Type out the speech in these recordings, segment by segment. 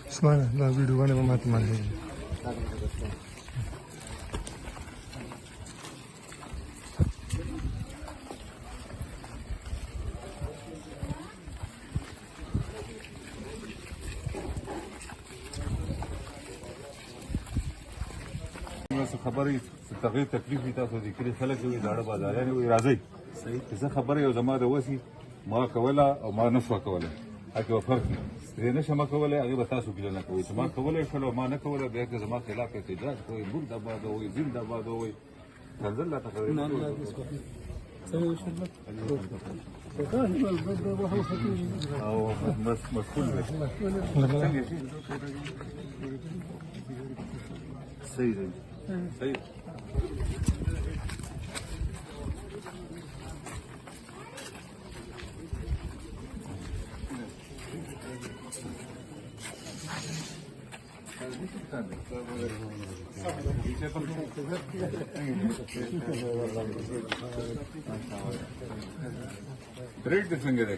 اسمعنا لا فيديو انا ما تمنى خبرې تغیر تکلیف دي تاسو د کلی خلک وي داړه بازاريان وي راځي صحیح زه خبره یو زما د وسی ما کوله او ما نشو کوله هغه فرق دی نه شمه کوله هغه به تاسو کله نه کوي چې ما کوله شلو ما نه کوله به که زما خلاف احتجاج کوي مرد آباد وي زنده آباد وي تنزل لا تقریر او مسؤول صحیح دی صحیح Great څنګه دی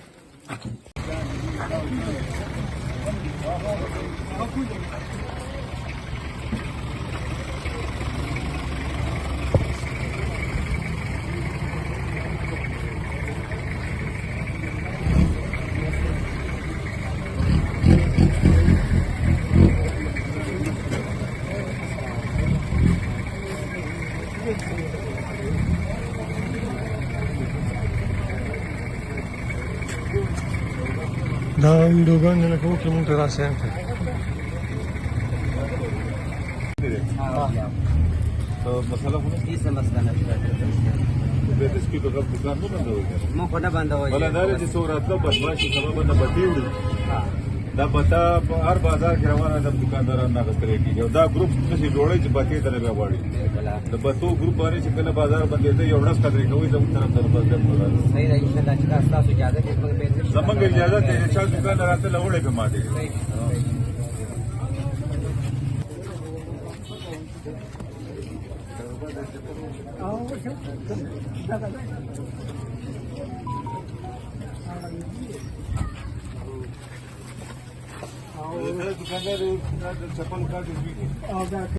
دا ویډیوګان نه کوم چې مونږ ته راسه تو مسله خو نه هیڅ مسله نشته به د سپي په دکان نه بندوي مو خو نه بندوي بلندار چې سوراتله بدمعشي سبب نه بټیوړي دا پتا په هر بازار کې روانه د دکاندارانو نه غوښتل کېږي دا ګروپ څه جوړي چې پاتې درې بیا واړي د بتو ګروپ باندې چې کله بازار باندې ته یو ډس قدرې کوي زموږ طرف ته بس دم صحیح دی ان شاء الله چې تاسو اجازه دې موږ به زمونږ اجازه ته چې دکان راته لوړې په ماده دکاندار چپل کاټ